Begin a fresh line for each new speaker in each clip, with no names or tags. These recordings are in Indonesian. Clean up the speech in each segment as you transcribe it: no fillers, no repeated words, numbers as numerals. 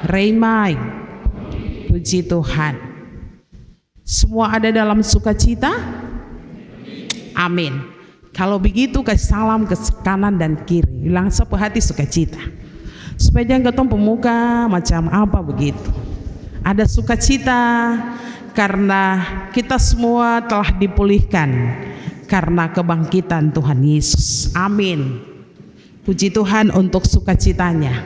Reimai. Puji Tuhan. Semua ada dalam sukacita? Amin. Kalau begitu kasih salam ke kanan dan kiri, bilang sepehati sukacita. Supaya jangan ketemu pemuka macam apa begitu. Ada sukacita karena kita semua telah dipulihkan karena kebangkitan Tuhan Yesus. Amin. Puji Tuhan untuk sukacitanya.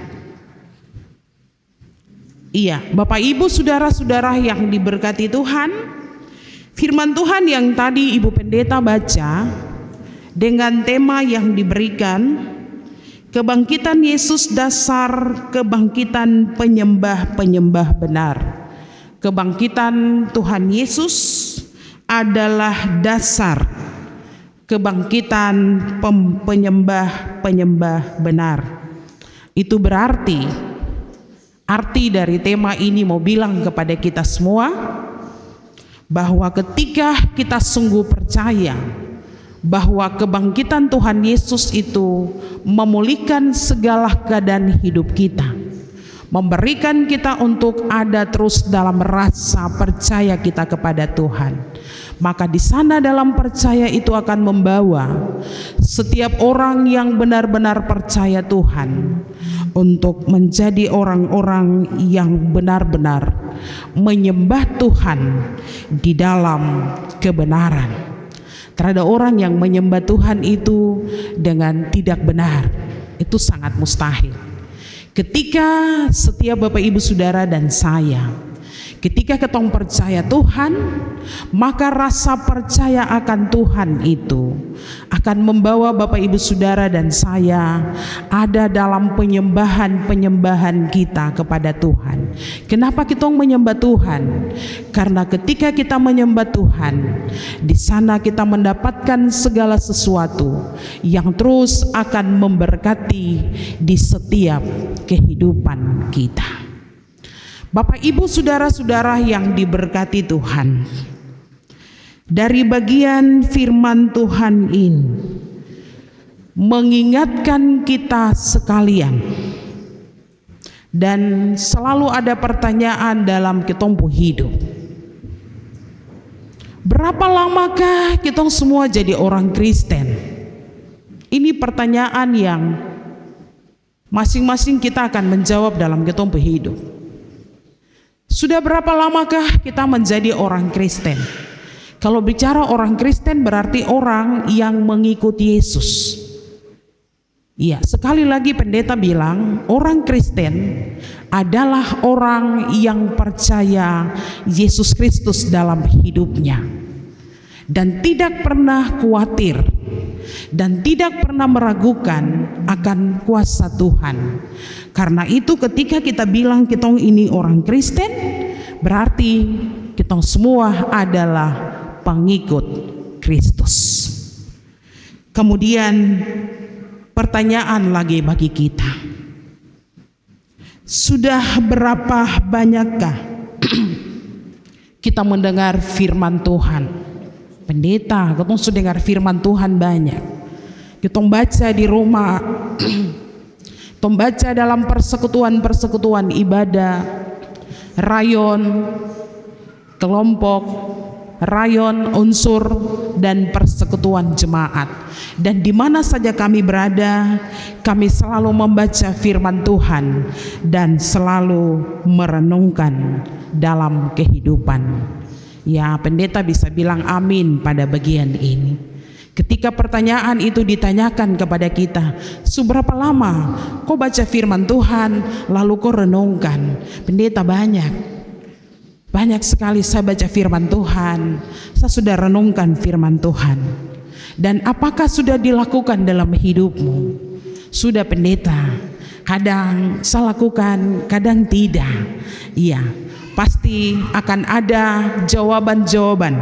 Iya, Bapak Ibu saudara-saudara yang diberkati Tuhan, firman Tuhan yang tadi Ibu Pendeta baca dengan tema yang diberikan, kebangkitan Yesus dasar kebangkitan penyembah-penyembah benar. Kebangkitan Tuhan Yesus adalah dasar kebangkitan penyembah-penyembah benar. Itu berarti arti dari tema ini mau bilang kepada kita semua bahwa ketika kita sungguh percaya bahwa kebangkitan Tuhan Yesus itu memulihkan segala keadaan hidup kita, memberikan kita untuk ada terus dalam rasa percaya kita kepada Tuhan, maka di sana dalam percaya itu akan membawa setiap orang yang benar-benar percaya Tuhan untuk menjadi orang-orang yang benar-benar menyembah Tuhan di dalam kebenaran. Terhadap orang yang menyembah Tuhan itu dengan tidak benar, itu sangat mustahil. Ketika setiap Bapak Ibu Saudara dan saya, ketika kita percaya Tuhan, maka rasa percaya akan Tuhan itu akan membawa Bapak Ibu Saudara dan saya ada dalam penyembahan-penyembahan kita kepada Tuhan. Kenapa kita menyembah Tuhan? Karena ketika kita menyembah Tuhan, di sana kita mendapatkan segala sesuatu yang terus akan memberkati di setiap kehidupan kita. Bapak Ibu saudara-saudara yang diberkati Tuhan, dari bagian firman Tuhan ini mengingatkan kita sekalian, dan selalu ada pertanyaan dalam ketompo hidup. Berapa lamakah kita semua jadi orang Kristen? Ini pertanyaan yang masing-masing kita akan menjawab dalam ketompo hidup. Sudah berapa lamakah kita menjadi orang Kristen? Kalau bicara orang Kristen berarti orang yang mengikuti Yesus. Iya, sekali lagi pendeta bilang orang Kristen adalah orang yang percaya Yesus Kristus dalam hidupnya dan tidak pernah khawatir dan tidak pernah meragukan akan kuasa Tuhan. Karena itu ketika kita bilang kita ini orang Kristen, berarti kita semua adalah pengikut Kristus. Kemudian pertanyaan lagi bagi kita, sudah berapa banyakkah kita mendengar firman Tuhan? Pendeta, kita sudah dengar firman Tuhan banyak. Kita baca di rumah, kita baca dalam persekutuan-persekutuan ibadah, rayon, kelompok, rayon, unsur, dan persekutuan jemaat. Dan di mana saja kami berada, kami selalu membaca firman Tuhan dan selalu merenungkan dalam kehidupan. Ya, pendeta bisa bilang amin pada bagian ini. Ketika pertanyaan itu ditanyakan kepada kita, seberapa lama kau baca firman Tuhan lalu kau renungkan? Pendeta, banyak sekali saya baca firman Tuhan, saya sudah renungkan firman Tuhan. Dan apakah sudah dilakukan dalam hidupmu? Sudah pendeta, kadang saya lakukan, kadang tidak. Iya, pasti akan ada jawaban-jawaban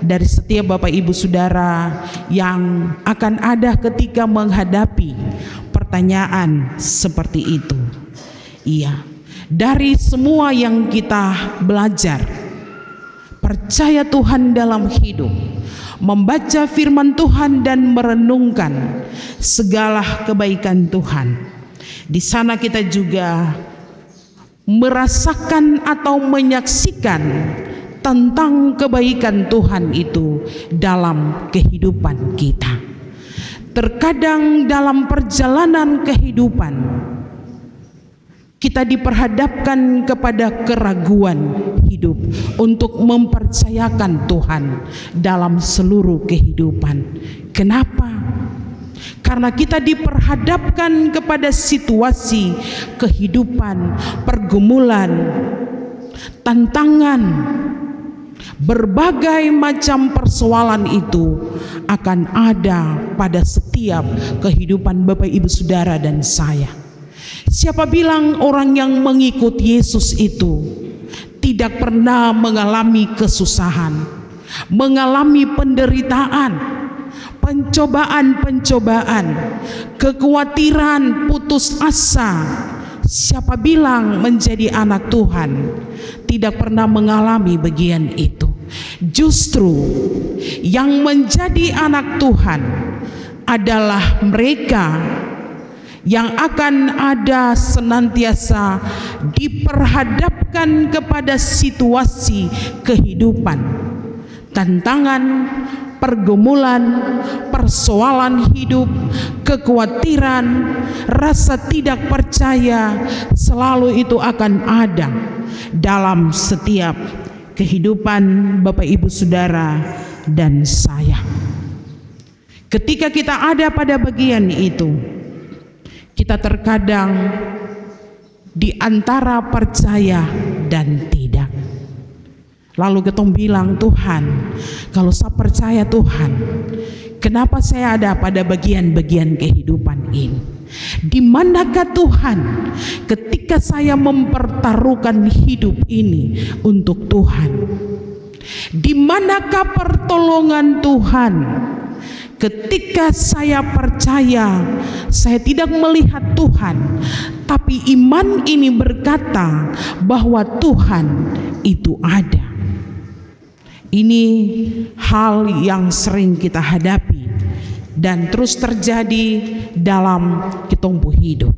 dari setiap Bapak Ibu Saudara yang akan ada ketika menghadapi pertanyaan seperti itu. Iya, dari semua yang kita belajar, percaya Tuhan dalam hidup, membaca firman Tuhan dan merenungkan segala kebaikan Tuhan, Di sana kita juga merasakan atau menyaksikan tentang kebaikan Tuhan itu dalam kehidupan kita. Terkadang dalam perjalanan kehidupan kita diperhadapkan kepada keraguan hidup untuk mempercayakan Tuhan dalam seluruh kehidupan. Kenapa? Karena kita diperhadapkan kepada situasi kehidupan, pergumulan, tantangan, berbagai macam persoalan itu akan ada pada setiap kehidupan Bapak Ibu Saudara dan saya. Siapa bilang orang yang mengikut Yesus itu tidak pernah mengalami kesusahan, mengalami penderitaan, pencobaan-pencobaan, kekhawatiran, putus asa? Siapa bilang menjadi anak Tuhan tidak pernah mengalami bagian itu? Justru yang menjadi anak Tuhan adalah mereka yang akan ada senantiasa diperhadapkan kepada situasi kehidupan, tantangan, pergumulan, persoalan hidup, kekhawatiran, rasa tidak percaya, selalu itu akan ada dalam setiap kehidupan Bapak Ibu Saudara dan saya. Ketika kita ada pada bagian itu, kita terkadang di antara percaya dan tidak. Lalu kita bilang, Tuhan, kalau saya percaya Tuhan, kenapa saya ada pada bagian-bagian kehidupan ini? Di manakah Tuhan ketika saya mempertaruhkan hidup ini untuk Tuhan? Di manakah pertolongan Tuhan ketika saya percaya saya tidak melihat Tuhan, tapi iman ini berkata bahwa Tuhan itu ada? Ini hal yang sering kita hadapi dan terus terjadi dalam kehidupan hidup.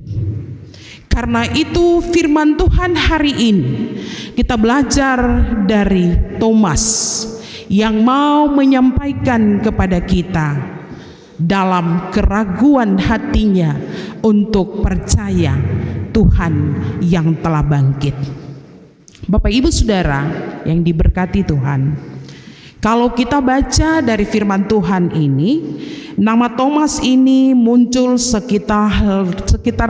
Karena itu firman Tuhan hari ini kita belajar dari Thomas yang mau menyampaikan kepada kita dalam keraguan hatinya untuk percaya Tuhan yang telah bangkit. Bapak Ibu Saudara yang diberkati Tuhan, kalau kita baca dari firman Tuhan ini, nama Thomas ini muncul sekitar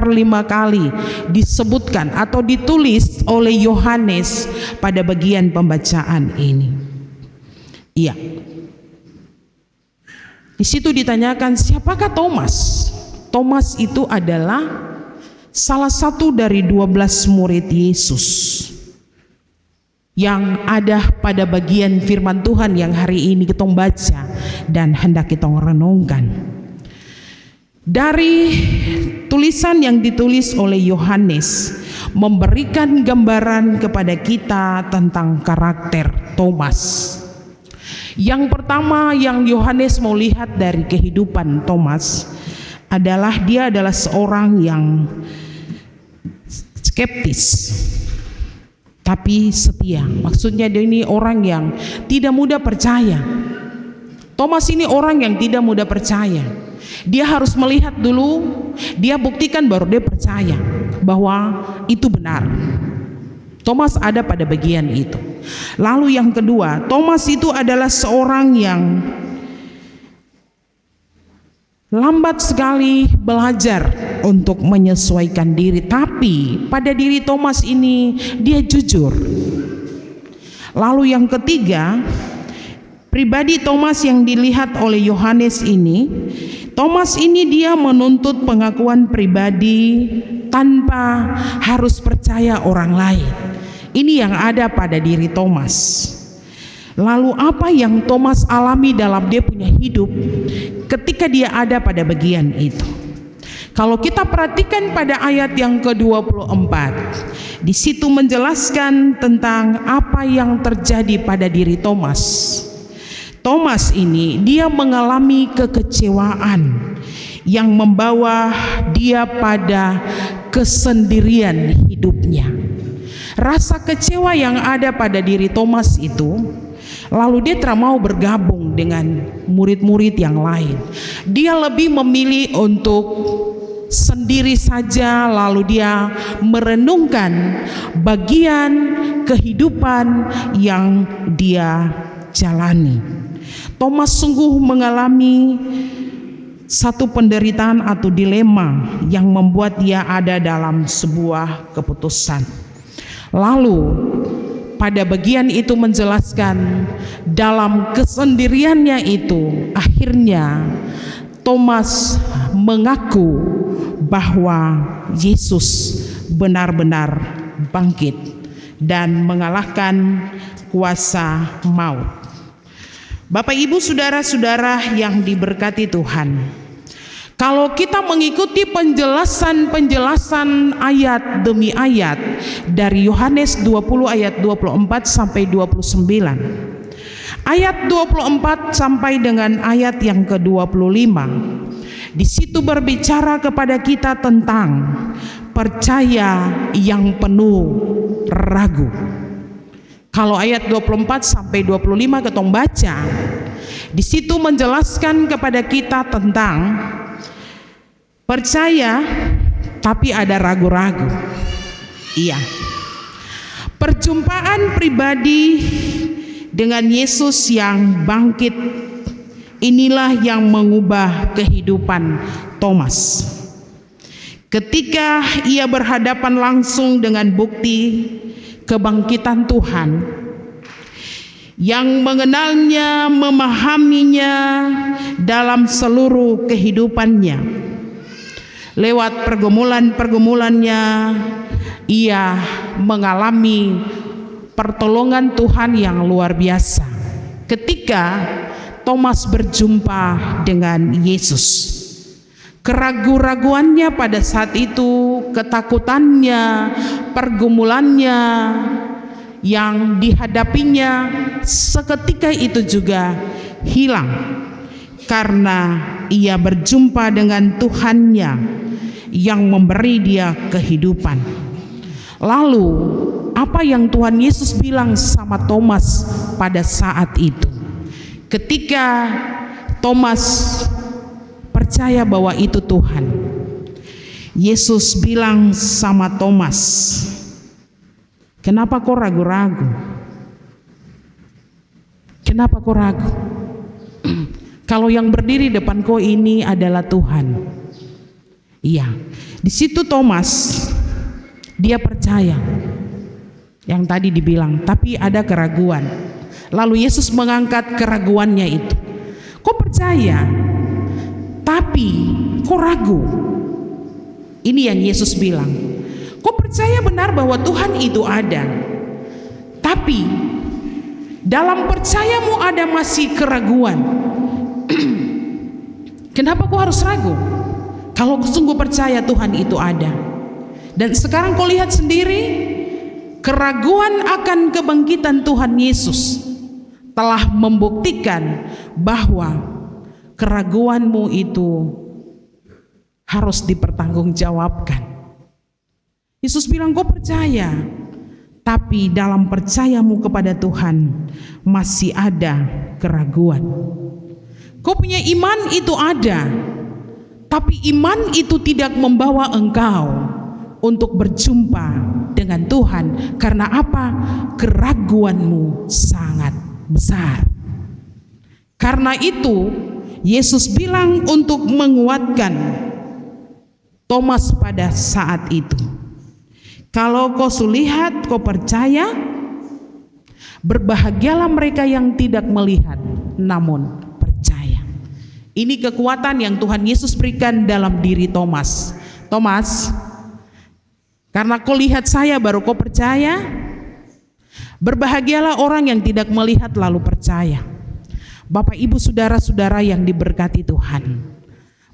5 kali disebutkan atau ditulis oleh Yohanes pada bagian pembacaan ini. Iya. Di situ ditanyakan, siapakah Thomas? Thomas itu adalah salah satu dari 12 murid Yesus yang ada pada bagian firman Tuhan yang hari ini kita baca dan hendak kita renungkan. Dari tulisan yang ditulis oleh Yohanes memberikan gambaran kepada kita tentang karakter Thomas. Yang pertama yang Yohanes mau lihat dari kehidupan Thomas adalah dia adalah seorang yang skeptis tapi setia. Maksudnya dia ini orang yang tidak mudah percaya. Thomas ini orang yang tidak mudah percaya. Dia harus melihat dulu, dia buktikan baru dia percaya bahwa itu benar. Thomas ada pada bagian itu. Lalu yang kedua, Thomas itu adalah seorang yang lambat sekali belajar untuk menyesuaikan diri. Tapi pada diri Thomas ini dia jujur. Lalu yang ketiga, pribadi Thomas yang dilihat oleh Yohanes ini, Thomas ini dia menuntut pengakuan pribadi tanpa harus percaya orang lain. Ini yang ada pada diri Thomas. Lalu apa yang Thomas alami dalam dia punya hidup ketika dia ada pada bagian itu? Kalau kita perhatikan pada ayat yang ke-24, di situ menjelaskan tentang apa yang terjadi pada diri Thomas. Thomas ini dia mengalami kekecewaan yang membawa dia pada kesendirian hidupnya. Rasa kecewa yang ada pada diri Thomas itu, lalu dia tidak mau bergabung dengan murid-murid yang lain. Dia lebih memilih untuk sendiri saja, lalu dia merenungkan bagian kehidupan yang dia jalani. Thomas sungguh mengalami satu penderitaan atau dilema yang membuat dia ada dalam sebuah keputusan. Lalu pada bagian itu menjelaskan dalam kesendiriannya itu akhirnya Thomas mengaku bahwa Yesus benar-benar bangkit dan mengalahkan kuasa maut. Bapak, Ibu, saudara-saudara yang diberkati Tuhan, kalau kita mengikuti penjelasan ayat demi ayat dari Yohanes 20 ayat 24 sampai 29, ayat 24 sampai dengan ayat yang ke-25, di situ berbicara kepada kita tentang percaya yang penuh ragu. Kalau ayat 24 sampai 25 ketong baca, di situ menjelaskan kepada kita tentang percaya tapi ada ragu-ragu. Iya. Perjumpaan pribadi dengan Yesus yang bangkit, inilah yang mengubah kehidupan Thomas. Ketika ia berhadapan langsung dengan bukti kebangkitan Tuhan, yang mengenalnya, memahaminya dalam seluruh kehidupannya, lewat pergumulan-pergumulannya, ia mengalami pertolongan Tuhan yang luar biasa. Ketika Thomas berjumpa dengan Yesus, keraguan-raguannya pada saat itu, ketakutannya, pergumulannya yang dihadapinya seketika itu juga hilang karena ia berjumpa dengan Tuhannya yang memberi dia kehidupan. Lalu apa yang Tuhan Yesus bilang sama Thomas pada saat itu? Ketika Thomas percaya bahwa itu Tuhan, Yesus bilang sama Thomas, kenapa kau ragu-ragu? Kenapa kau ragu? Kalau yang berdiri depan kau ini adalah Tuhan. Iya, di situ Thomas dia percaya yang tadi dibilang, tapi ada keraguan. Lalu Yesus mengangkat keraguannya itu. Kau percaya, tapi kau ragu. Ini yang Yesus bilang. Kau percaya benar bahwa Tuhan itu ada, tapi dalam percayamu ada masih keraguan. Kenapa kau harus ragu? Kalau kau sungguh percaya Tuhan itu ada. Dan sekarang kau lihat sendiri, keraguan akan kebangkitan Tuhan Yesus telah membuktikan bahwa keraguanmu itu harus dipertanggungjawabkan. Yesus bilang, kau percaya, tapi dalam percayamu kepada Tuhan masih ada keraguan. Kau punya iman itu ada, tapi iman itu tidak membawa engkau untuk berjumpa dengan Tuhan. Karena apa? Keraguanmu sangat besar. Karena itu Yesus bilang untuk menguatkan Thomas pada saat itu, kalau kau lihat, kau percaya, berbahagialah mereka yang tidak melihat namun percaya. Ini kekuatan yang Tuhan Yesus berikan dalam diri Thomas. Thomas, karena kau lihat saya baru kau percaya. Berbahagialah orang yang tidak melihat lalu percaya. Bapak, Ibu, saudara-saudara yang diberkati Tuhan,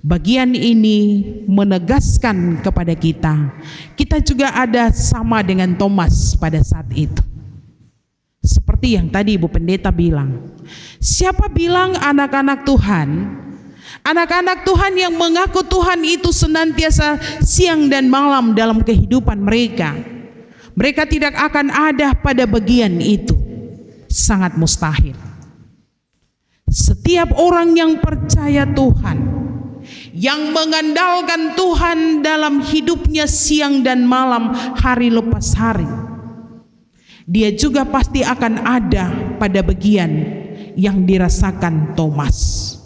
bagian ini menegaskan kepada kita, kita juga ada sama dengan Thomas pada saat itu. Seperti yang tadi Ibu Pendeta bilang, siapa bilang anak-anak Tuhan Anak-anak Tuhan yang mengaku Tuhan itu senantiasa siang dan malam dalam kehidupan mereka. Mereka tidak akan ada pada bagian itu. Sangat mustahil. Setiap orang yang percaya Tuhan, yang mengandalkan Tuhan dalam hidupnya siang dan malam, hari lepas hari, dia juga pasti akan ada pada bagian yang dirasakan Thomas.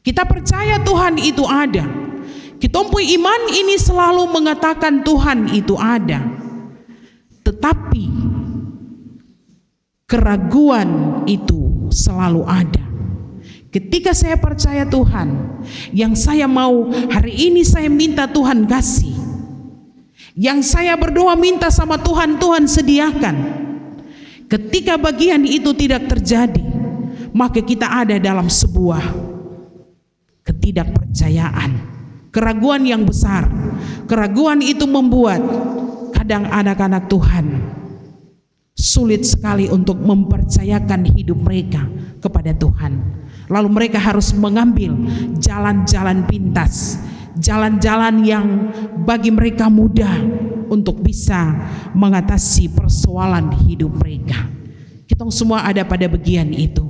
Kita percaya Tuhan itu ada. Kita punya iman ini selalu mengatakan Tuhan itu ada. Tetapi keraguan itu selalu ada. Ketika saya percaya Tuhan, yang saya mau hari ini saya minta Tuhan kasih. Yang saya berdoa minta sama Tuhan, Tuhan sediakan. Ketika bagian itu tidak terjadi, maka kita ada dalam sebuah ketidakpercayaan, keraguan yang besar. Keraguan itu membuat kadang anak-anak Tuhan sulit sekali untuk mempercayakan hidup mereka kepada Tuhan. Lalu mereka harus mengambil jalan-jalan pintas, jalan-jalan yang bagi mereka mudah untuk bisa mengatasi persoalan hidup mereka. Kita semua ada pada bagian itu,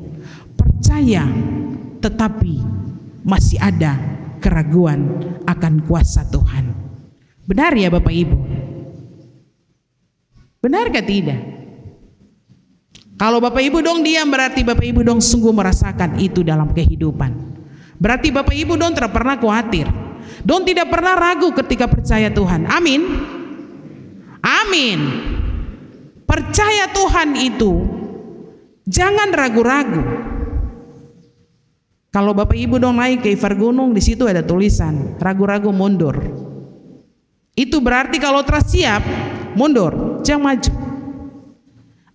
percaya tetapi masih ada keraguan akan kuasa Tuhan. Benar ya Bapak Ibu? Benarkah tidak? Kalau Bapak Ibu dong diam, berarti Bapak Ibu dong sungguh merasakan itu dalam kehidupan. Berarti Bapak Ibu dong tidak pernah khawatir, dong tidak pernah ragu ketika percaya Tuhan. Amin. Amin. Percaya Tuhan itu jangan ragu-ragu. Kalau Bapak Ibu dong naik ke Ivar Gunung, di situ ada tulisan ragu-ragu mundur. Itu berarti kalau tersiap mundur, jangan maju.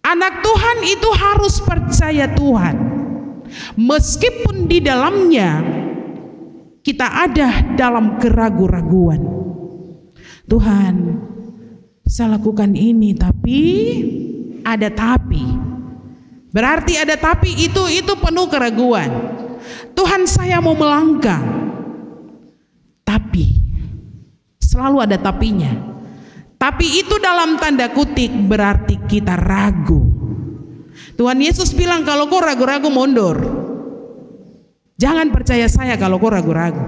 Anak Tuhan itu harus percaya Tuhan, meskipun di dalamnya kita ada dalam keraguan-raguan. Tuhan, saya lakukan ini, tapi ada tapi. Berarti ada tapi itu penuh keraguan. Tuhan, saya mau melangkah, tapi selalu ada tapinya. Tapi itu dalam tanda kutip berarti kita ragu. Tuhan Yesus bilang, kalau kau ragu-ragu mundur. Jangan percaya saya kalau kau ragu-ragu,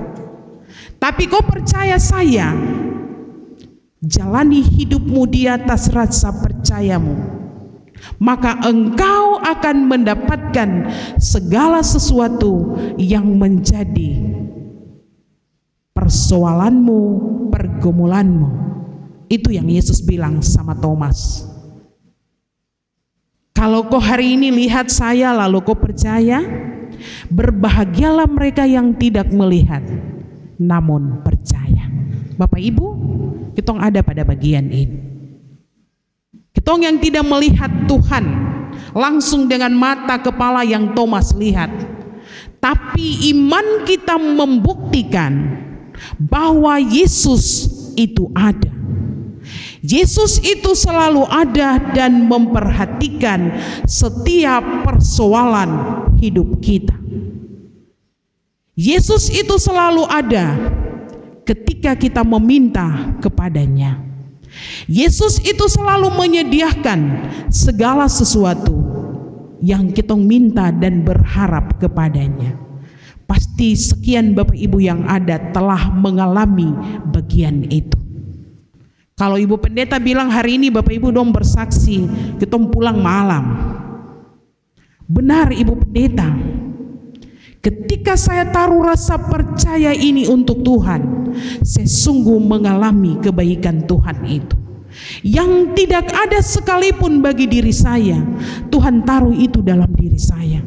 tapi kau percaya saya. Jalani hidupmu di atas rasa percayamu, maka engkau akan mendapatkan segala sesuatu yang menjadi persoalanmu, pergumulanmu. Itu yang Yesus bilang sama Thomas. Kalau kau hari ini lihat saya lalu kau percaya, berbahagialah mereka yang tidak melihat namun percaya. Bapak Ibu, kita ada pada bagian ini. Kita yang tidak melihat Tuhan langsung dengan mata kepala yang Thomas lihat, tapi iman kita membuktikan bahwa Yesus itu ada. Yesus itu selalu ada dan memperhatikan setiap persoalan hidup kita. Yesus itu selalu ada ketika kita meminta kepadanya. Yesus itu selalu menyediakan segala sesuatu yang kita minta dan berharap kepadanya. Pasti sekian Bapak Ibu yang ada telah mengalami bagian itu. Kalau Ibu Pendeta bilang hari ini Bapak Ibu dong bersaksi, kita pulang malam. Benar Ibu Pendeta. Ketika saya taruh rasa percaya ini untuk Tuhan, saya sungguh mengalami kebaikan Tuhan itu. Yang tidak ada sekalipun bagi diri saya, Tuhan taruh itu dalam diri saya.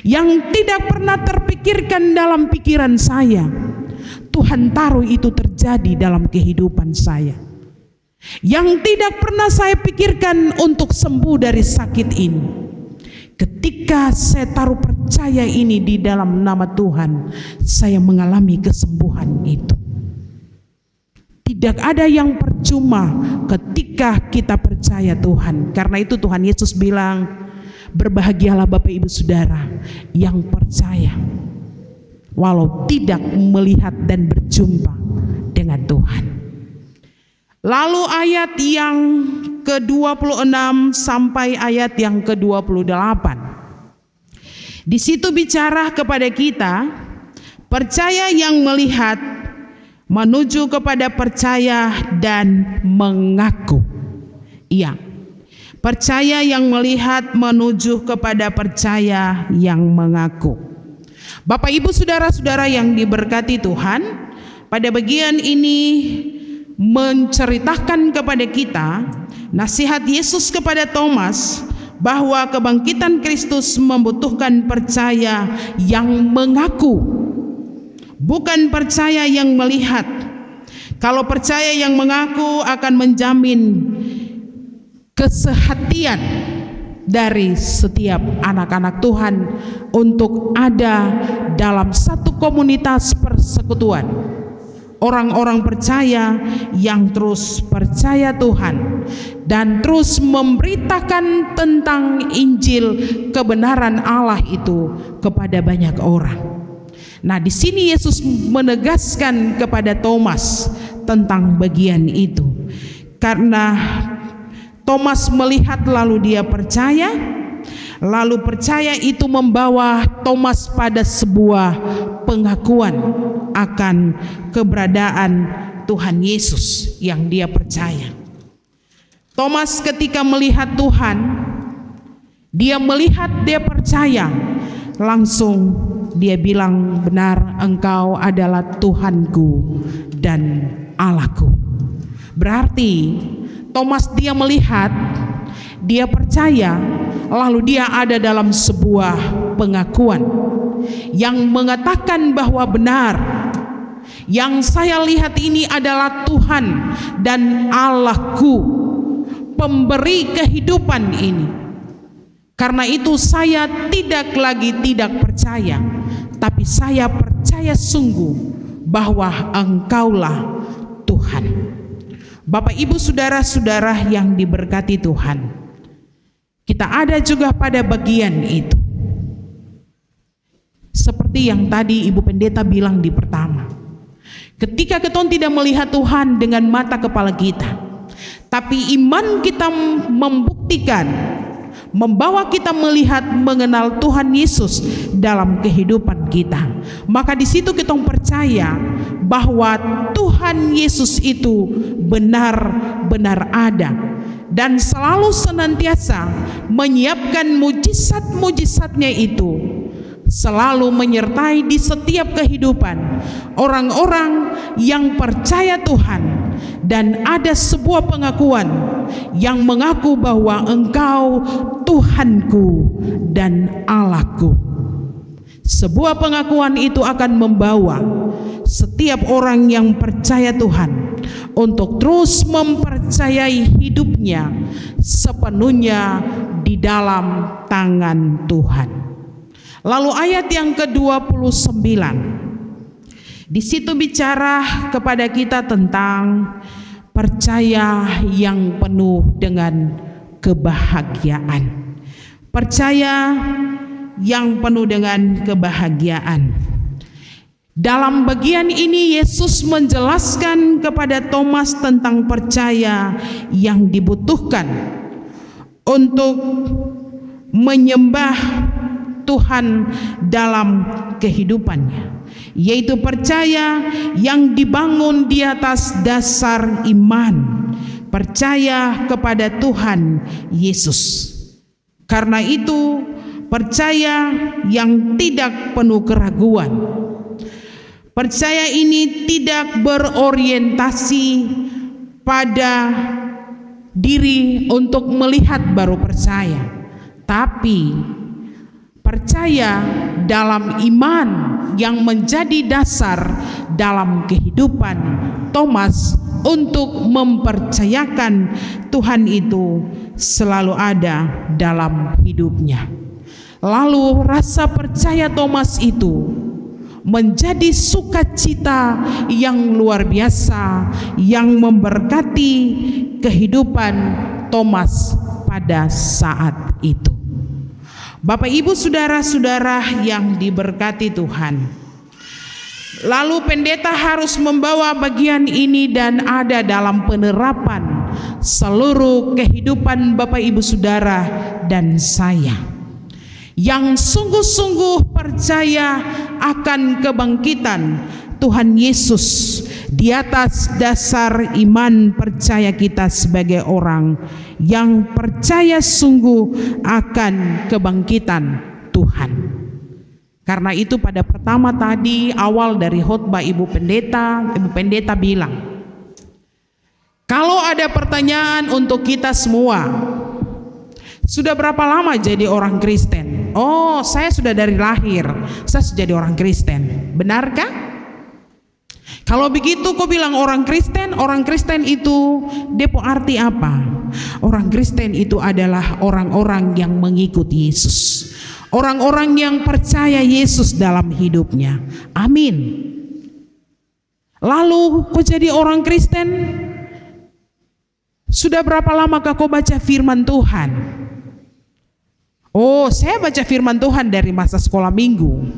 Yang tidak pernah terpikirkan dalam pikiran saya, Tuhan taruh itu terjadi dalam kehidupan saya. Yang tidak pernah saya pikirkan untuk sembuh dari sakit ini, ketika saya taruh percaya ini di dalam nama Tuhan, saya mengalami kesembuhan itu. Tidak ada yang percuma ketika kita percaya Tuhan. Karena itu Tuhan Yesus bilang, berbahagialah Bapak Ibu Saudara yang percaya. walau tidak melihat dan berjumpa dengan Tuhan. Lalu ayat yang ke-26 sampai ayat yang ke-28. Di situ bicara kepada kita, percaya yang melihat menuju kepada percaya dan mengaku. Iya, percaya yang melihat menuju kepada percaya yang mengaku. Bapak Ibu saudara-saudara yang diberkati Tuhan, pada bagian ini menceritakan kepada kita nasihat Yesus kepada Thomas bahwa kebangkitan Kristus membutuhkan percaya yang mengaku, bukan percaya yang melihat. Kalau percaya yang mengaku akan menjamin kesehatian dari setiap anak-anak Tuhan untuk ada dalam satu komunitas persekutuan. Orang-orang percaya yang terus percaya Tuhan dan terus memberitakan tentang Injil kebenaran Allah itu kepada banyak orang. Nah, di sini Yesus menegaskan kepada Thomas tentang bagian itu. Karena Thomas melihat lalu dia percaya, lalu percaya itu membawa Thomas pada sebuah pengakuan akan keberadaan Tuhan Yesus yang dia percaya. Thomas ketika melihat Tuhan, dia melihat, dia percaya, langsung dia bilang, benar Engkau adalah Tuhanku dan Allahku. Berarti Thomas dia melihat, dia percaya, lalu dia ada dalam sebuah pengakuan yang mengatakan bahwa benar, yang saya lihat ini adalah Tuhan dan Allahku, pemberi kehidupan ini. Karena itu saya tidak lagi tidak percaya, tapi saya percaya sungguh bahwa Engkaulah Tuhan. Bapak Ibu saudara-saudara yang diberkati Tuhan, kita ada juga pada bagian itu. Seperti yang tadi Ibu Pendeta bilang di pertama, ketika kita tidak melihat Tuhan dengan mata kepala kita, tapi iman kita membuktikan, membawa kita melihat mengenal Tuhan Yesus dalam kehidupan kita, maka di situ kita percaya bahwa Tuhan Yesus itu benar-benar ada dan selalu senantiasa menyiapkan mujizat-mujizatnya itu, selalu menyertai di setiap kehidupan orang-orang yang percaya Tuhan. Dan ada sebuah pengakuan yang mengaku bahwa Engkau Tuhanku dan Allahku. Sebuah pengakuan itu akan membawa setiap orang yang percaya Tuhan untuk terus mempercayai hidupnya sepenuhnya di dalam tangan Tuhan. Lalu ayat yang ke-29, di situ bicara kepada kita tentang percaya yang penuh dengan kebahagiaan. Percaya yang penuh dengan kebahagiaan. Dalam bagian ini Yesus menjelaskan kepada Thomas tentang percaya yang dibutuhkan untuk menyembah Tuhan dalam kehidupannya, yaitu percaya yang dibangun di atas dasar iman, percaya kepada Tuhan Yesus. Karena itu percaya yang tidak penuh keraguan. Percaya ini tidak berorientasi pada diri untuk melihat baru percaya, tapi percaya dalam iman yang menjadi dasar dalam kehidupan Thomas untuk mempercayakan Tuhan itu selalu ada dalam hidupnya. Lalu rasa percaya Thomas itu menjadi sukacita yang luar biasa yang memberkati kehidupan Thomas pada saat itu. Bapak Ibu saudara-saudara yang diberkati Tuhan, Lalu pendeta harus membawa bagian ini dan ada dalam penerapan seluruh kehidupan Bapak Ibu Saudara dan saya yang sungguh-sungguh percaya akan kebangkitan Tuhan Yesus di atas dasar iman percaya kita sebagai orang yang percaya sungguh akan kebangkitan Tuhan. Karena itu pada pertama tadi awal dari khotbah Ibu Pendeta bilang, kalau ada pertanyaan untuk kita semua, sudah berapa lama jadi orang Kristen? Oh, saya sudah dari lahir, saya sudah jadi orang Kristen. Benarkah? Kalau begitu kau bilang orang Kristen itu depo arti apa? Orang Kristen itu adalah orang-orang yang mengikuti Yesus. Orang-orang yang percaya Yesus dalam hidupnya. Amin. Lalu kau jadi orang Kristen? Sudah berapa lama kau baca firman Tuhan? Oh, saya baca firman Tuhan dari masa sekolah minggu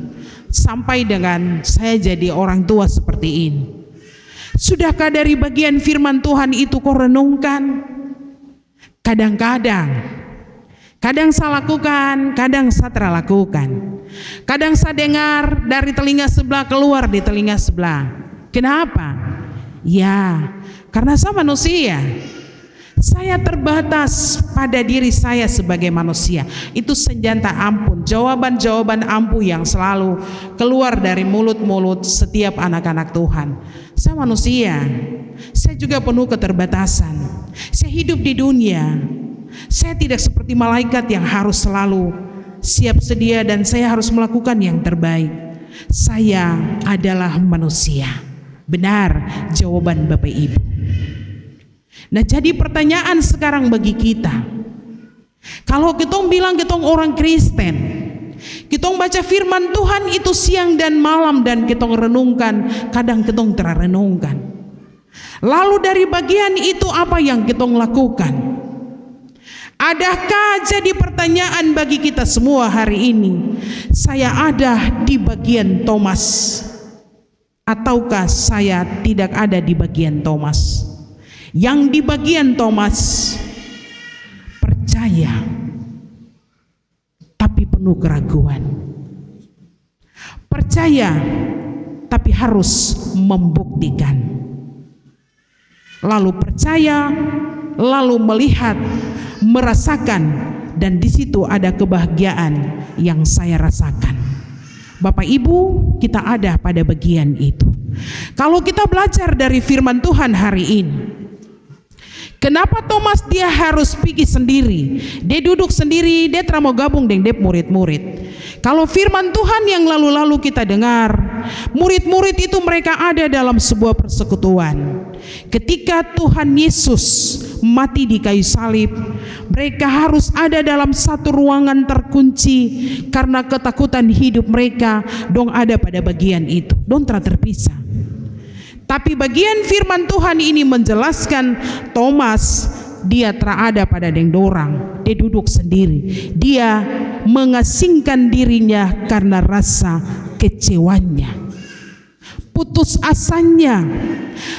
sampai dengan saya jadi orang tua seperti ini. Sudahkah dari bagian firman Tuhan itu kau renungkan? Kadang saya lakukan, kadang saya tidak lakukan. Kadang saya dengar dari telinga sebelah keluar di telinga sebelah. Kenapa? Ya, karena saya manusia. Saya terbatas pada diri saya sebagai manusia. Itu senjata ampuh, jawaban-jawaban ampuh yang selalu keluar dari mulut-mulut setiap anak-anak Tuhan. Saya manusia, saya juga penuh keterbatasan. Saya hidup di dunia. Saya tidak seperti malaikat yang harus selalu siap sedia dan saya harus melakukan yang terbaik. Saya adalah manusia. Benar jawaban Bapak Ibu. Nah, jadi pertanyaan sekarang bagi kita, kalau kita bilang kita orang Kristen, kita baca firman Tuhan itu siang dan malam dan kita renungkan, kadang kita terrenungkan. Lalu dari bagian itu apa yang kita lakukan? Adakah jadi pertanyaan bagi kita semua hari ini, saya ada di bagian Thomas ataukah saya tidak ada di bagian Thomas? Yang di bagian Thomas percaya tapi penuh keraguan, percaya tapi harus membuktikan, lalu percaya, lalu melihat, merasakan, dan di situ ada kebahagiaan yang saya rasakan. Bapak Ibu, kita ada pada bagian itu. Kalau kita belajar dari firman Tuhan hari ini, kenapa Thomas dia harus pergi sendiri? Dia duduk sendiri, dia tidak mau gabung dengan murid-murid. Kalau firman Tuhan yang lalu-lalu kita dengar, murid-murid itu mereka ada dalam sebuah persekutuan. Ketika Tuhan Yesus mati di kayu salib, mereka harus ada dalam satu ruangan terkunci karena ketakutan hidup mereka dong ada pada bagian itu, dong terpisah. Tapi bagian firman Tuhan ini menjelaskan Thomas dia terada pada dorang, dia duduk sendiri, dia mengasingkan dirinya karena rasa kecewanya, putus asanya,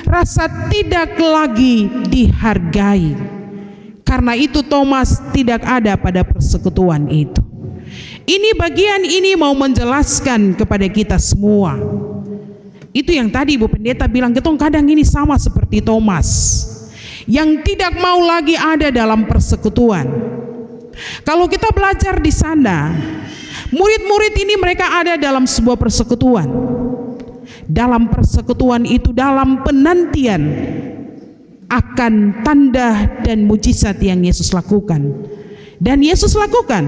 rasa tidak lagi dihargai. Karena itu Thomas tidak ada pada persekutuan itu. Ini bagian ini mau menjelaskan kepada kita semua. Itu yang tadi Ibu Pendeta bilang, ketong kadang ini sama seperti Thomas yang tidak mau lagi ada dalam persekutuan. Kalau kita belajar di sana, murid-murid ini mereka ada dalam sebuah persekutuan. Dalam persekutuan itu, dalam penantian akan tanda dan mujizat yang Yesus lakukan. Dan Yesus lakukan.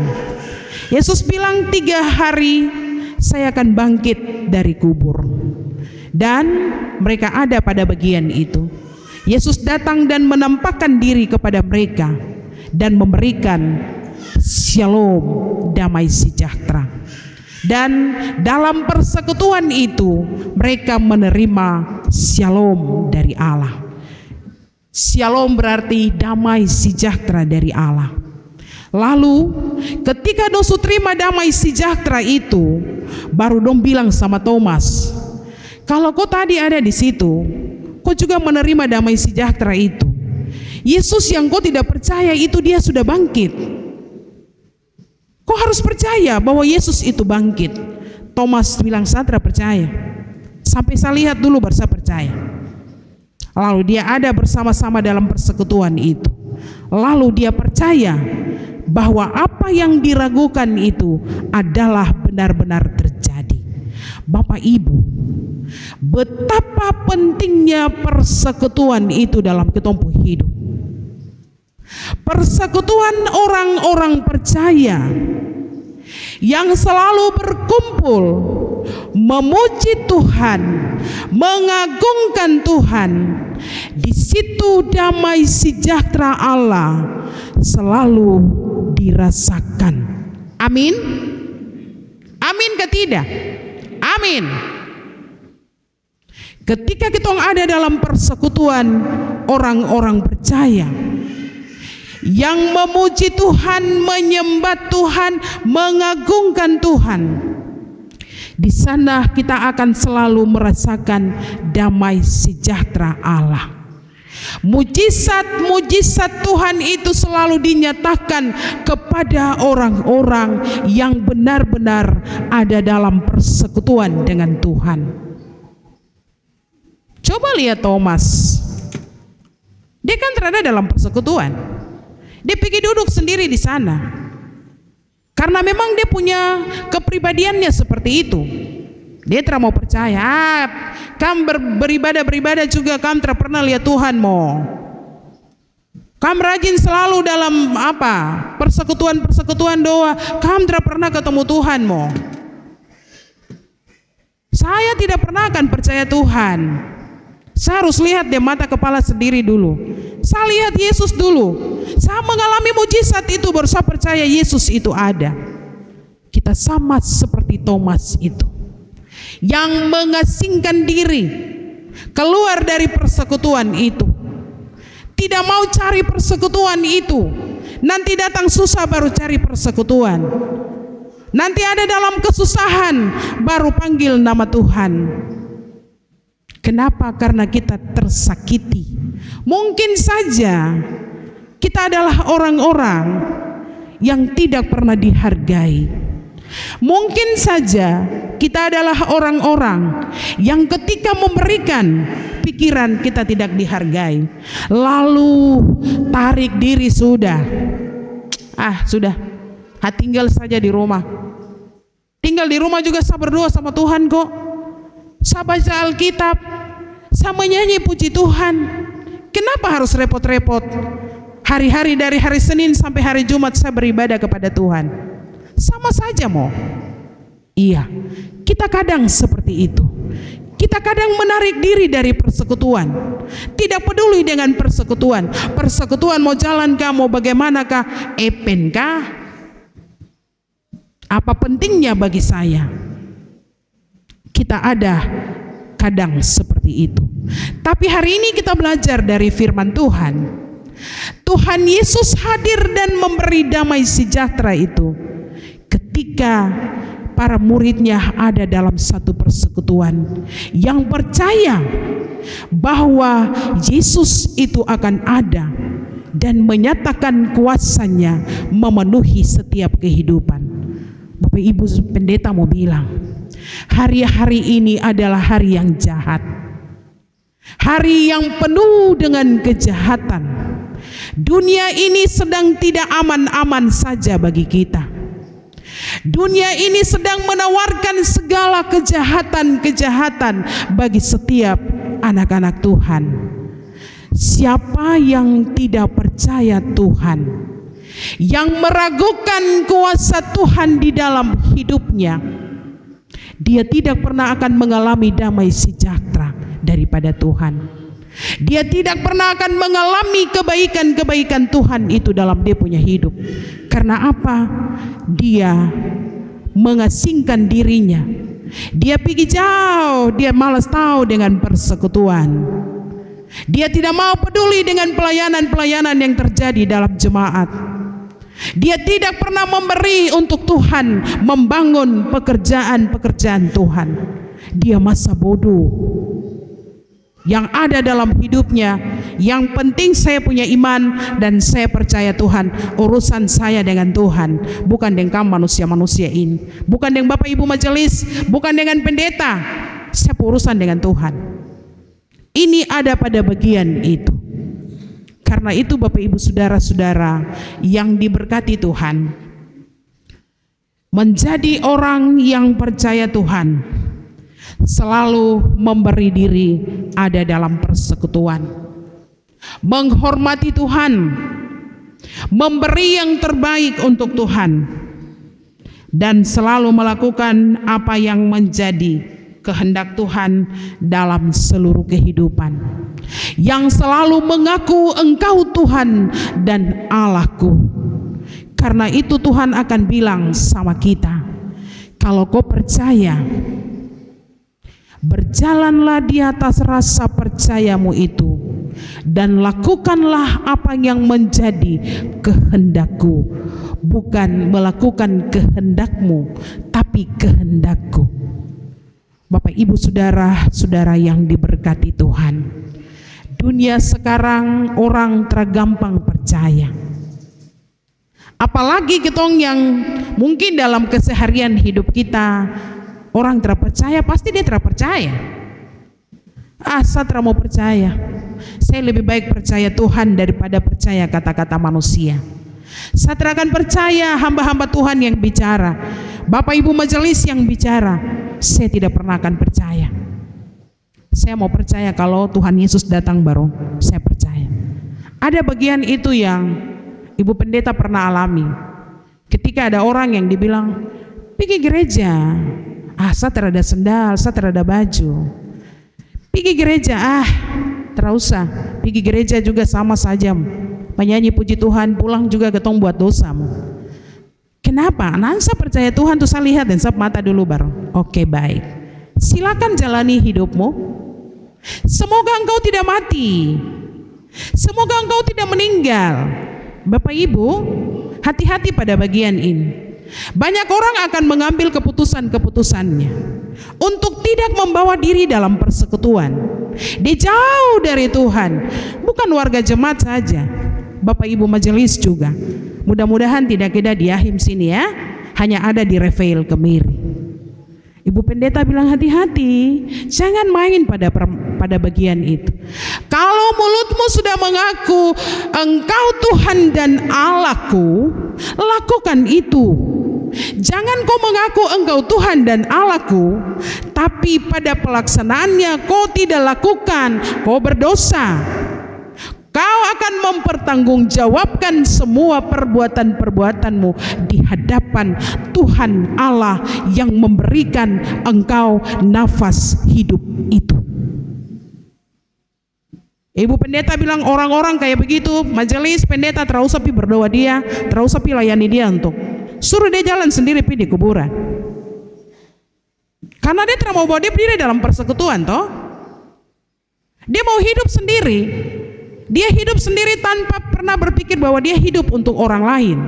Yesus bilang 3 hari saya akan bangkit dari kubur. Dan mereka ada pada bagian itu. Yesus datang dan menampakkan diri kepada mereka dan memberikan shalom, damai sejahtera. Dan dalam persekutuan itu mereka menerima shalom dari Allah. Shalom berarti damai sejahtera dari Allah. Lalu ketika dosu terima damai sejahtera itu, baru dong bilang sama Thomas, Kalau kau tadi ada di situ, kau juga menerima damai sejahtera itu. Yesus yang kau tidak percaya itu dia sudah bangkit. Kau harus percaya bahwa Yesus itu bangkit. Thomas bilang, saya tidak percaya. Sampai saya lihat dulu baru saya percaya. Lalu dia ada bersama-sama dalam persekutuan itu. Lalu dia percaya bahwa apa yang diragukan itu adalah benar-benar terjadi. Bapak Ibu, betapa pentingnya persekutuan itu dalam kehidupan hidup. Persekutuan orang-orang percaya yang selalu berkumpul memuji Tuhan, mengagungkan Tuhan. Di situ damai sejahtera Allah selalu dirasakan. Amin. Amin ke tidak? Amin. Ketika kita ada dalam persekutuan orang-orang percaya yang memuji Tuhan, menyembah Tuhan, mengagungkan Tuhan, di sana kita akan selalu merasakan damai sejahtera Allah. Mujizat-mujizat Tuhan itu selalu dinyatakan kepada orang-orang yang benar-benar ada dalam persekutuan dengan Tuhan. Coba lihat Thomas, dia kan terada dalam persekutuan. Dia pergi duduk sendiri di sana karena memang dia punya kepribadiannya seperti itu. Dia tidak mau percaya. Kamu beribadah juga, kamu tidak pernah lihat Tuhan mo. Kamu rajin selalu dalam persekutuan doa, kamu tidak pernah ketemu Tuhan mo. Saya tidak pernah akan percaya Tuhan. Saya harus lihat di mata kepala sendiri dulu. Saya lihat Yesus dulu. Saya mengalami mujizat itu baru saya percaya Yesus itu ada. Kita sama seperti Thomas itu, yang mengasingkan diri keluar dari persekutuan itu. Tidak mau cari persekutuan itu. Nanti datang susah baru cari persekutuan. Nanti ada dalam kesusahan baru panggil nama Tuhan. Kenapa? Karena kita tersakiti. Mungkin saja kita adalah orang-orang yang tidak pernah dihargai. Mungkin saja kita adalah orang-orang yang ketika memberikan, pikiran kita tidak dihargai, lalu tarik diri sudah. Sudah, tinggal saja di rumah. Tinggal di rumah juga saya berdoa sama Tuhan kok. Saya baca Alkitab, saya menyanyi puji Tuhan. Kenapa harus repot-repot? Hari-hari dari hari Senin sampai hari Jumat saya beribadah kepada Tuhan. Sama saja mau. Iya, kita kadang seperti itu. Kita kadang menarik diri dari persekutuan. Tidak peduli dengan persekutuan. Persekutuan mau jalankah, mau bagaimanakah, epenkah? Apa pentingnya bagi saya? Kita ada kadang seperti itu. Tapi hari ini kita belajar dari firman Tuhan. Tuhan Yesus hadir dan memberi damai sejahtera itu ketika para muridnya ada dalam satu persekutuan yang percaya bahwa Yesus itu akan ada dan menyatakan kuasanya memenuhi setiap kehidupan. Bapak Ibu pendeta mau bilang, hari-hari ini adalah hari yang jahat, hari yang penuh dengan kejahatan. Dunia ini sedang tidak aman-aman saja bagi kita. Dunia ini sedang menawarkan segala kejahatan-kejahatan bagi setiap anak-anak Tuhan. Siapa yang tidak percaya Tuhan, yang meragukan kuasa Tuhan di dalam hidupnya, dia tidak pernah akan mengalami damai sejahtera daripada Tuhan. Dia tidak pernah akan mengalami kebaikan-kebaikan Tuhan itu dalam dia punya hidup. Karena apa? Dia mengasingkan dirinya. Dia pergi jauh, dia malas tahu dengan persekutuan. Dia tidak mau peduli dengan pelayanan-pelayanan yang terjadi dalam jemaat. Dia tidak pernah memberi untuk Tuhan, membangun pekerjaan-pekerjaan Tuhan. Dia masa bodoh. Yang ada dalam hidupnya, yang penting saya punya iman dan saya percaya Tuhan. Urusan saya dengan Tuhan, bukan dengan manusia-manusia ini, bukan dengan Bapak Ibu majelis, bukan dengan pendeta. Saya urusan dengan Tuhan. Ini ada pada bagian itu. Karena itu Bapak Ibu saudara-saudara yang diberkati Tuhan, menjadi orang yang percaya Tuhan selalu memberi diri ada dalam persekutuan, menghormati Tuhan, memberi yang terbaik untuk Tuhan, dan selalu melakukan apa yang menjadi kehendak Tuhan dalam seluruh kehidupan, yang selalu mengaku Engkau Tuhan dan Allahku. Karena itu Tuhan akan bilang sama kita, kalau kau percaya, berjalanlah di atas rasa percayamu itu dan lakukanlah apa yang menjadi kehendakku, bukan melakukan kehendakmu tapi kehendakku. Bapak Ibu saudara-saudara yang diberkati Tuhan, dunia sekarang orang tergampang percaya. Apalagi ketong yang mungkin dalam keseharian hidup kita, orang terpercaya, pasti dia terpercaya. Saya mau percaya. Saya lebih baik percaya Tuhan daripada percaya kata-kata manusia. Saya akan percaya hamba-hamba Tuhan yang bicara, Bapak Ibu majelis yang bicara. Saya tidak pernah akan percaya. Saya mau percaya kalau Tuhan Yesus datang baru saya percaya. Ada bagian itu yang Ibu Pendeta pernah alami. Ketika ada orang yang dibilang, pergi gereja, saya terada sendal, saya terada baju. Pergi gereja, terusah. Pergi gereja juga sama saja, penyanyi puji Tuhan, pulang juga ketong buat dosamu. Kenapa? Saya percaya Tuhan tuh, saya lihat dan saya mata dulu baru. Oke, baik. Silakan jalani hidupmu. Semoga engkau tidak mati. Semoga engkau tidak meninggal. Bapak Ibu, hati-hati pada bagian ini. Banyak orang akan mengambil keputusan-keputusannya untuk tidak membawa diri dalam persekutuan. Dia jauh dari Tuhan. Bukan warga jemaat saja, Bapak Ibu majelis juga. Mudah-mudahan tidak ada di Ahim sini ya, hanya ada di Reveil Kemiri. Ibu Pendeta bilang hati-hati, jangan main pada bagian itu. Kalau mulutmu sudah mengaku Engkau Tuhan dan Allahku, lakukan itu. Jangan kau mengaku Engkau Tuhan dan Allahku, tapi pada pelaksanaannya kau tidak lakukan, kau berdosa. Kau akan mempertanggungjawabkan semua perbuatan-perbuatanmu di hadapan Tuhan Allah yang memberikan engkau nafas hidup itu. Ibu Pendeta bilang orang-orang kayak begitu, majelis pendeta terus sapi berdoa dia, terus sapi layani dia untuk suruh dia jalan sendiri pi di kuburan. Karena dia tidak mau bawa dia berdiri dalam persekutuan toh. Dia mau hidup sendiri. Dia hidup sendiri tanpa pernah berpikir bahwa dia hidup untuk orang lain.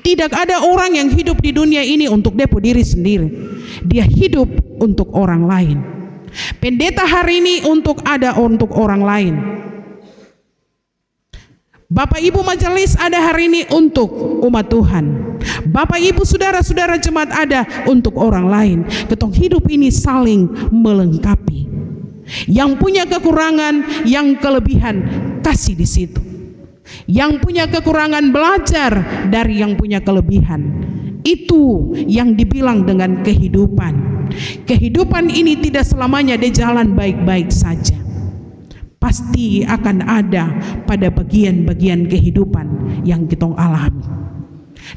Tidak ada orang yang hidup di dunia ini untuk dia diri sendiri. Dia hidup untuk orang lain. Pendeta hari ini untuk orang lain. Bapak Ibu majelis ada hari ini untuk umat Tuhan. Bapak Ibu saudara-saudara jemaat ada untuk orang lain. Ketong hidup ini saling melengkapi. Yang punya kekurangan, yang kelebihan kasih di situ. Yang punya kekurangan belajar dari yang punya kelebihan. Itu yang dibilang dengan kehidupan. Kehidupan ini tidak selamanya dia jalan baik-baik saja. Pasti akan ada pada bagian-bagian kehidupan yang kita alami.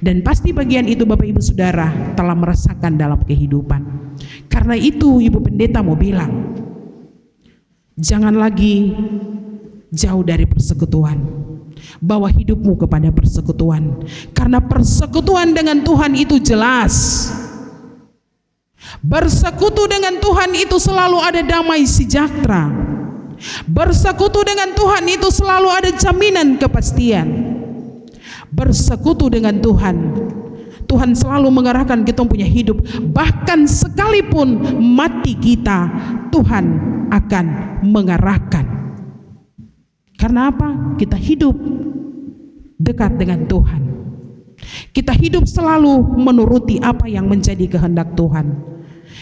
Dan pasti bagian itu Bapak Ibu Saudara telah merasakan dalam kehidupan. Karena itu Ibu Pendeta mau bilang, jangan lagi jauh dari persekutuan. Bawa hidupmu kepada persekutuan. Karena persekutuan dengan Tuhan itu jelas. Bersekutu dengan Tuhan itu selalu ada damai sejahtera. Bersekutu dengan Tuhan itu selalu ada jaminan kepastian. bersekutu dengan Tuhan. Tuhan selalu mengarahkan kita punya hidup. Bahkan sekalipun mati kita, Tuhan akan mengarahkan. Karena apa? Kita hidup dekat dengan Tuhan. Kita hidup selalu menuruti apa yang menjadi kehendak Tuhan.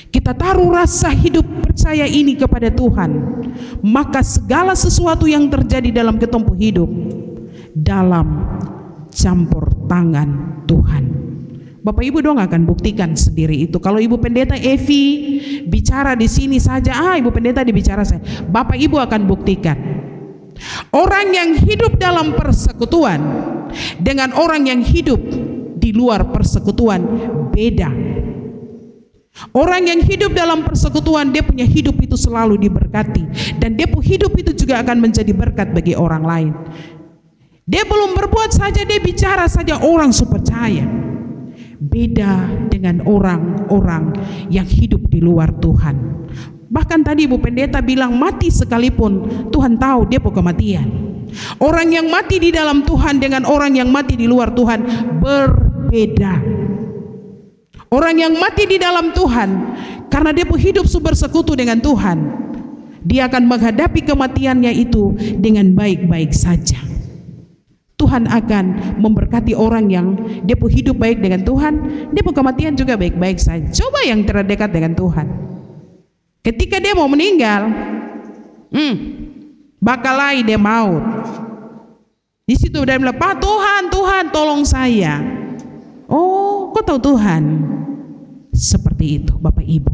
Kita taruh rasa hidup percaya ini kepada Tuhan, maka segala sesuatu yang terjadi dalam ketempuh hidup dalam campur tangan Tuhan. Bapak Ibu dong akan buktikan sendiri itu. Kalau Ibu Pendeta Evi bicara di sini saja, Ibu Pendeta dibicara saya, Bapak Ibu akan buktikan. Orang yang hidup dalam persekutuan dengan orang yang hidup di luar persekutuan beda. Orang yang hidup dalam persekutuan, dia punya hidup itu selalu diberkati, dan dia hidup itu juga akan menjadi berkat bagi orang lain. Dia belum berbuat saja, dia bicara saja, orang percaya. Beda dengan orang-orang yang hidup di luar Tuhan. Bahkan tadi Ibu Pendeta bilang mati sekalipun Tuhan tahu dia mau kematian. Orang yang mati di dalam Tuhan dengan orang yang mati di luar Tuhan berbeda. Orang yang mati di dalam Tuhan karena dia hidup bersekutu dengan Tuhan, dia akan menghadapi kematiannya itu dengan baik-baik saja. Tuhan akan memberkati orang yang dia hidup baik dengan Tuhan, dia kematian juga baik-baik saja. Coba yang terdekat dengan Tuhan, ketika dia mau meninggal, bakalai dia maut. Di situ dia bilang, Pak Tuhan tolong saya. Oh, kau tahu Tuhan? Seperti itu Bapak Ibu.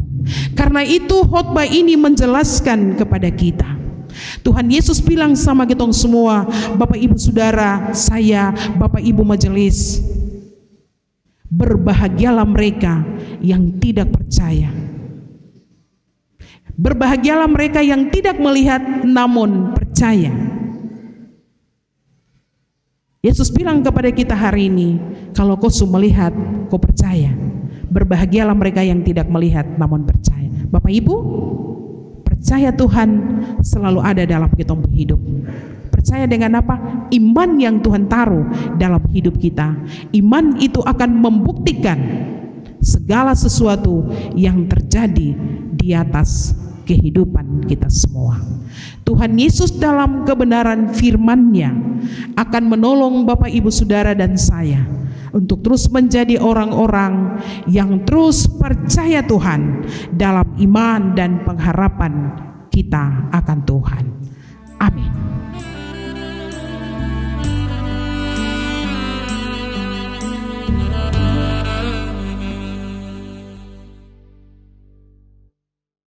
Karena itu khotbah ini menjelaskan kepada kita. Tuhan Yesus bilang sama kita semua, Bapak Ibu Saudara, saya, Bapak Ibu majelis, berbahagialah mereka yang tidak percaya. Berbahagialah mereka yang tidak melihat namun percaya. Yesus bilang kepada kita hari ini, kalau kau melihat, kau percaya. Berbahagialah mereka yang tidak melihat namun percaya. Bapak Ibu, percaya Tuhan selalu ada dalam kita hidup. Percaya dengan apa? Iman yang Tuhan taruh dalam hidup kita. Iman itu akan membuktikan segala sesuatu yang terjadi di atas kehidupan kita semua. Tuhan Yesus dalam kebenaran firman-Nya akan menolong Bapak Ibu Saudara dan saya untuk terus menjadi orang-orang yang terus percaya Tuhan dalam iman dan pengharapan kita akan Tuhan. Amin.